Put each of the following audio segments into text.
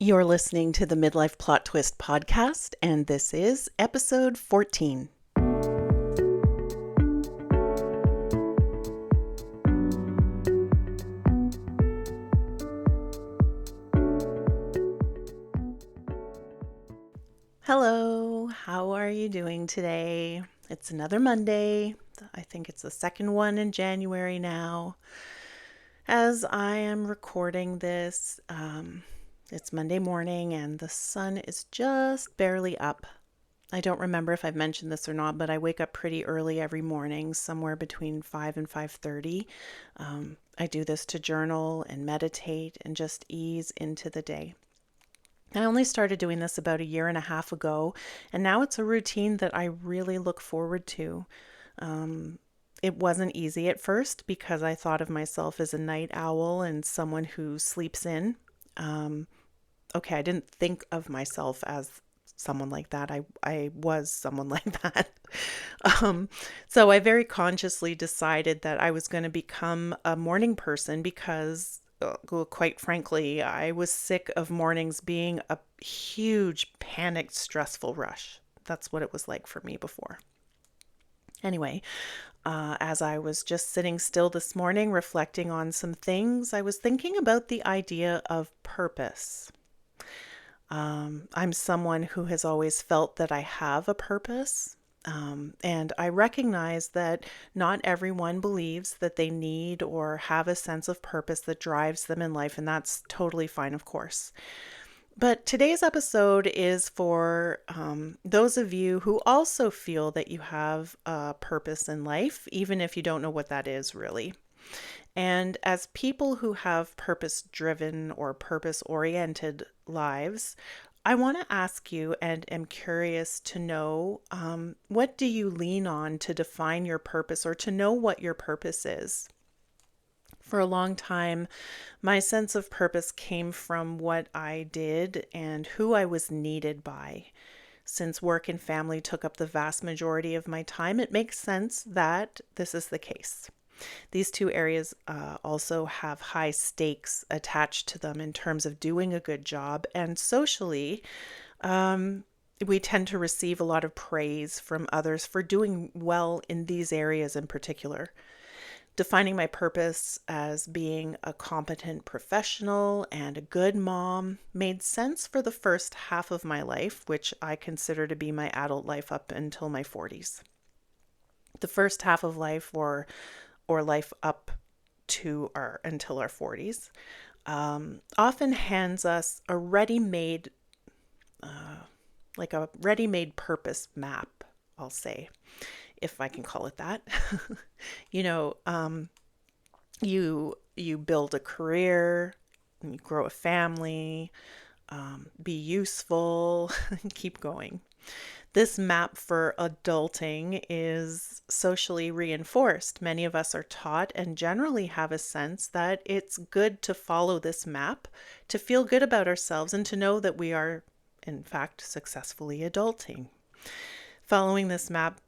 You're listening to the Midlife Plot Twist podcast, and this is episode 14. Hello, how are you doing today? It's another Monday. I think it's the second one in January now. As I am recording this, it's Monday morning and the sun is just barely up. I don't remember if I've mentioned this or not, but I wake up pretty early every morning, somewhere between 5 and 5:30. I do this to journal and meditate and just ease into the day. I only started doing this about a year and a half ago, and now it's a routine that I really look forward to. It wasn't easy at first because I thought of myself as a night owl and someone who sleeps in. I didn't think of myself as someone like that. I was someone like that. So I very consciously decided that I was going to become a morning person because, quite frankly, I was sick of mornings being a huge, panicked, stressful rush. That's what it was like for me before. Anyway, as I was just sitting still this morning, reflecting on some things, I was thinking about the idea of purpose. I'm someone who has always felt that I have a purpose, and I recognize that not everyone believes that they need or have a sense of purpose that drives them in life, and that's totally fine, of course. But today's episode is for those of you who also feel that you have a purpose in life, even if you don't know what that is really. And as people who have purpose-driven or purpose-oriented lives, I want to ask you and am curious to know, what do you lean on to define your purpose or to know what your purpose is? For a long time, my sense of purpose came from what I did and who I was needed by. Since work and family took up the vast majority of my time, it makes sense that this is the case. These two areas also have high stakes attached to them in terms of doing a good job, and socially, we tend to receive a lot of praise from others for doing well in these areas in particular. Defining my purpose as being a competent professional and a good mom made sense for the first half of my life, which I consider to be my adult life up until my 40s. The first half of life, or life up to until our 40s, often hands us a ready-made purpose map, I'll say, if I can call it that. You build a career, you grow a family, be useful, keep going. This map for adulting is socially reinforced. Many of us are taught and generally have a sense that it's good to follow this map, to feel good about ourselves, and to know that we are, in fact, successfully adulting. Following this map,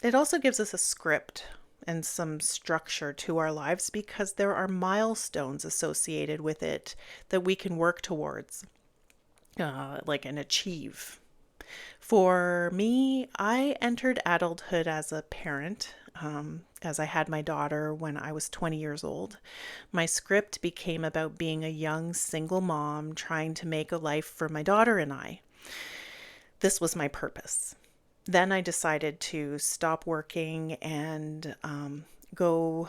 it also gives us a script and some structure to our lives because there are milestones associated with it that we can work towards, and achieve. For me, I entered adulthood as a parent, as I had my daughter when I was 20 years old. My script became about being a young single mom trying to make a life for my daughter and I. This was my purpose. Then I decided to stop working and go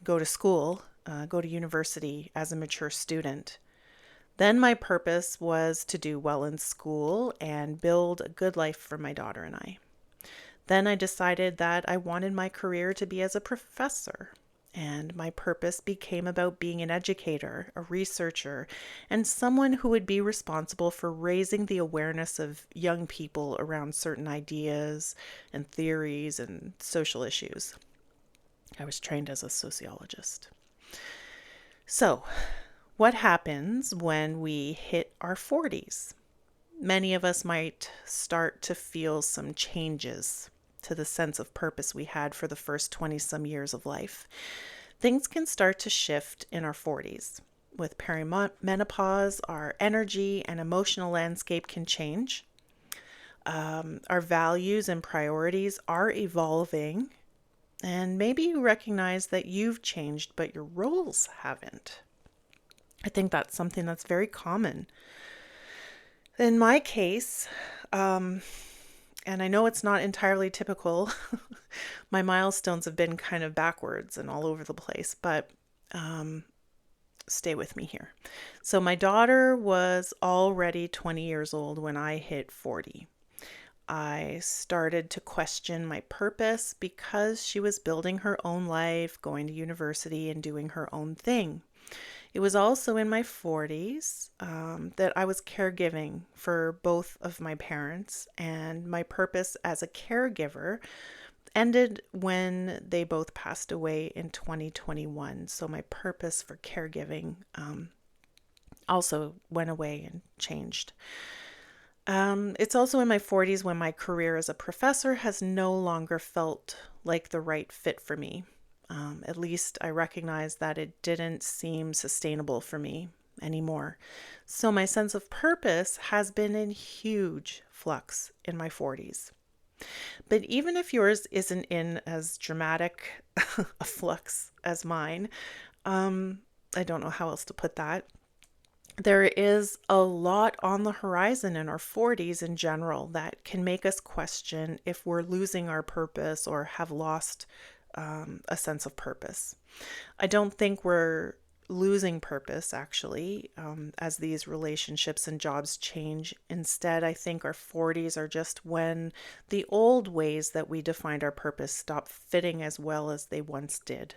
to school, go to university as a mature student. Then my purpose was to do well in school and build a good life for my daughter and I. Then I decided that I wanted my career to be as a professor, and my purpose became about being an educator, a researcher, and someone who would be responsible for raising the awareness of young people around certain ideas and theories and social issues. I was trained as a sociologist. So, what happens when we hit our 40s? Many of us might start to feel some changes to the sense of purpose we had for the first 20 some years of life. Things can start to shift in our 40s. With perimenopause, our energy and emotional landscape can change. Our values and priorities are evolving, and maybe you recognize that you've changed, but your roles haven't. I think that's something that's very common. In my case, and I know it's not entirely typical, my milestones have been kind of backwards and all over the place, but stay with me here. So my daughter was already 20 years old when I hit 40. I started to question my purpose because she was building her own life, going to university, and doing her own thing. It was also in my 40s that I was caregiving for both of my parents, and my purpose as a caregiver ended when they both passed away in 2021. So my purpose for caregiving also went away and changed. It's also in my 40s when my career as a professor has no longer felt like the right fit for me. At least I recognize that it didn't seem sustainable for me anymore. So my sense of purpose has been in huge flux in my 40s. But even if yours isn't in as dramatic a flux as mine, I don't know how else to put that. There is a lot on the horizon in our 40s in general that can make us question if we're losing our purpose or have lost a sense of purpose. I don't think we're losing purpose, actually, as these relationships and jobs change. Instead, I think our 40s are just when the old ways that we defined our purpose stop fitting as well as they once did.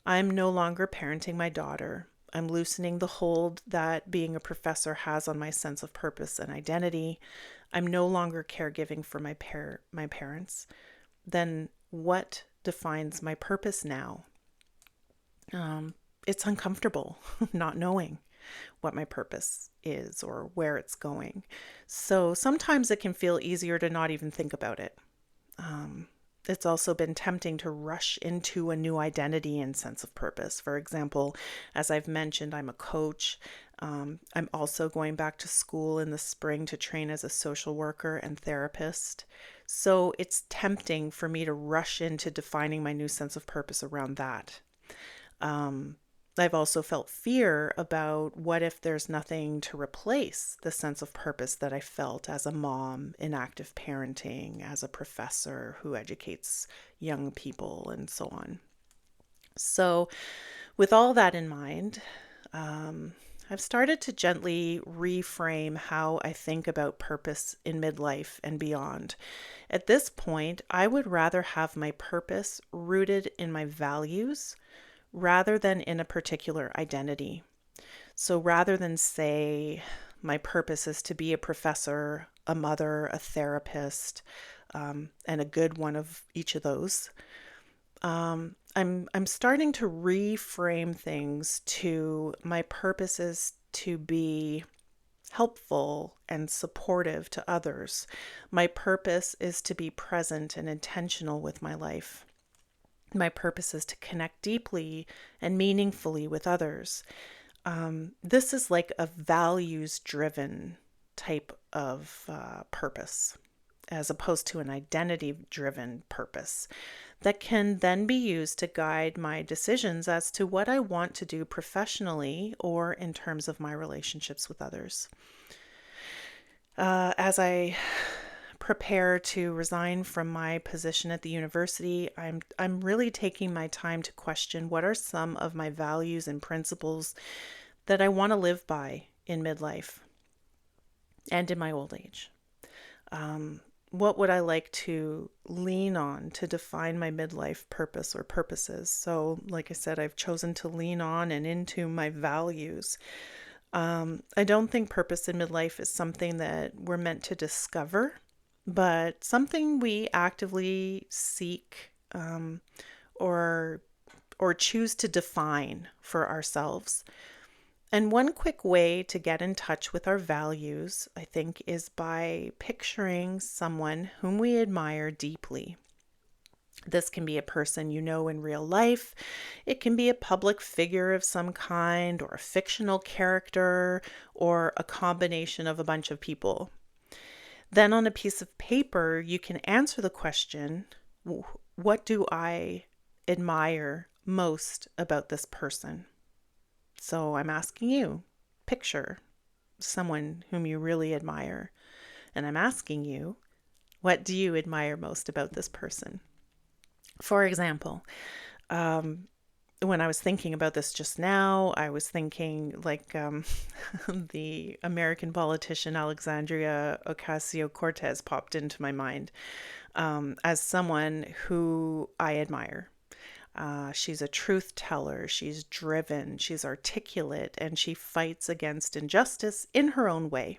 I'm no longer parenting my daughter. I'm loosening the hold that being a professor has on my sense of purpose and identity. I'm no longer caregiving for my parents. Then what defines my purpose now? It's uncomfortable not knowing what my purpose is or where it's going. So sometimes it can feel easier to not even think about it. It's also been tempting to rush into a new identity and sense of purpose. For example, as I've mentioned, I'm a coach. I'm also going back to school in the spring to train as a social worker and therapist. So it's tempting for me to rush into defining my new sense of purpose around that. I've also felt fear about what if there's nothing to replace the sense of purpose that I felt as a mom in active parenting, as a professor who educates young people, and so on. So, with all that in mind, I've started to gently reframe how I think about purpose in midlife and beyond. At this point, I would rather have my purpose rooted in my values rather than in a particular identity. So rather than say my purpose is to be a professor, a mother, a therapist, and a good one of each of those, I'm starting to reframe things to my purpose is to be helpful and supportive to others. My purpose is to be present and intentional with my life. My purpose is to connect deeply and meaningfully with others. This is like a values-driven type of purpose, as opposed to an identity-driven purpose that can then be used to guide my decisions as to what I want to do professionally or in terms of my relationships with others. As I prepare to resign from my position at the university, I'm really taking my time to question what are some of my values and principles that I want to live by in midlife and in my old age. What would I like to lean on to define my midlife purpose or purposes? So, like I said, I've chosen to lean on and into my values. I don't think purpose in midlife is something that we're meant to discover, but something we actively seek or choose to define for ourselves. And one quick way to get in touch with our values, I think, is by picturing someone whom we admire deeply. This can be a person you know in real life. It can be a public figure of some kind, or a fictional character, or a combination of a bunch of people. Then on a piece of paper, you can answer the question, what do I admire most about this person? So I'm asking you, picture someone whom you really admire. And I'm asking you, what do you admire most about this person? For example, when I was thinking about this just now, I was thinking like the American politician Alexandria Ocasio-Cortez popped into my mind as someone who I admire. She's a truth teller, she's driven, she's articulate, and she fights against injustice in her own way.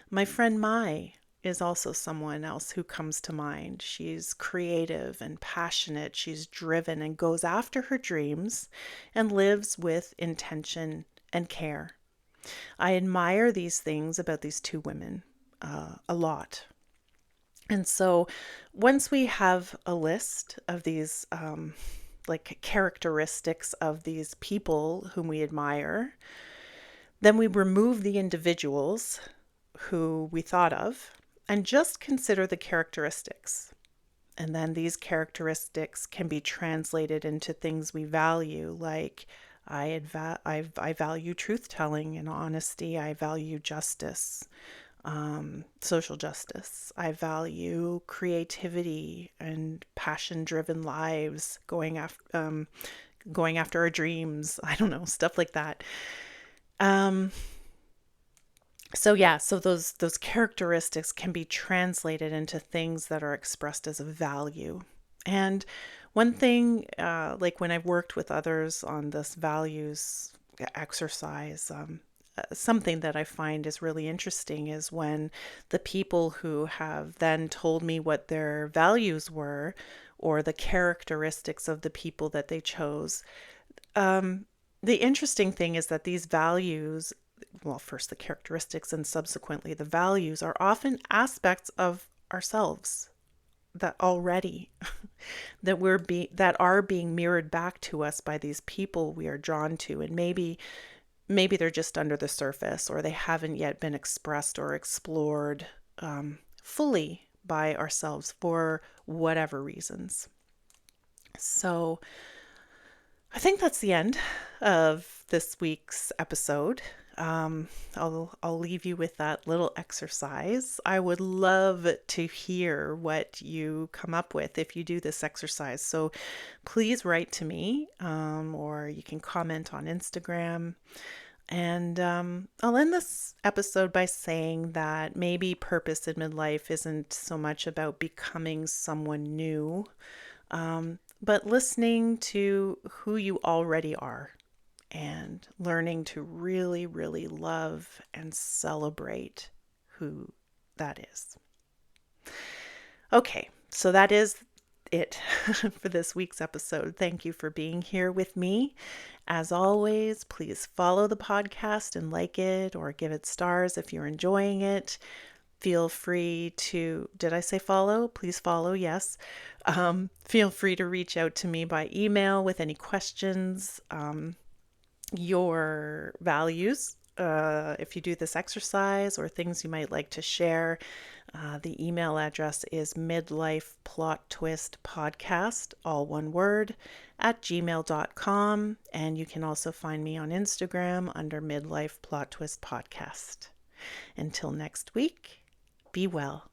My friend Mai is also someone else who comes to mind. She's creative and passionate, she's driven and goes after her dreams and lives with intention and care. I admire these things about these two women a lot. And so once we have a list of these like characteristics of these people whom we admire, then we remove the individuals who we thought of and just consider the characteristics. And then these characteristics can be translated into things we value, like I value truth telling and honesty. I value justice. Social justice. I value creativity and passion-driven lives, going after our dreams. I don't know, stuff like that. So those characteristics can be translated into things that are expressed as a value. And one thing, like when I've worked with others on this values exercise, something that I find is really interesting is when the people who have then told me what their values were, or the characteristics of the people that they chose. The interesting thing is that these values, well, first the characteristics and subsequently the values, are often aspects of ourselves that already that are being mirrored back to us by these people we are drawn to, and maybe they're just under the surface, or they haven't yet been expressed or explored fully by ourselves for whatever reasons. So I think that's the end of this week's episode. I'll leave you with that little exercise. I would love to hear what you come up with if you do this exercise. So please write to me, or you can comment on Instagram. And I'll end this episode by saying that maybe purpose in midlife isn't so much about becoming someone new, but listening to who you already are and learning to really, really love and celebrate who that is. Okay, so that is it for this week's episode. Thank you for being here with me. As always, please follow the podcast and like it, or give it stars if you're enjoying it. Feel free to, did I say follow? Please follow, yes. Feel free to reach out to me by email with any questions, your values, if you do this exercise, or things you might like to share. The email address is midlifeplottwistpodcast, all one word, @gmail.com. And you can also find me on Instagram under Midlife Plot Twist Podcast. Until next week, be well.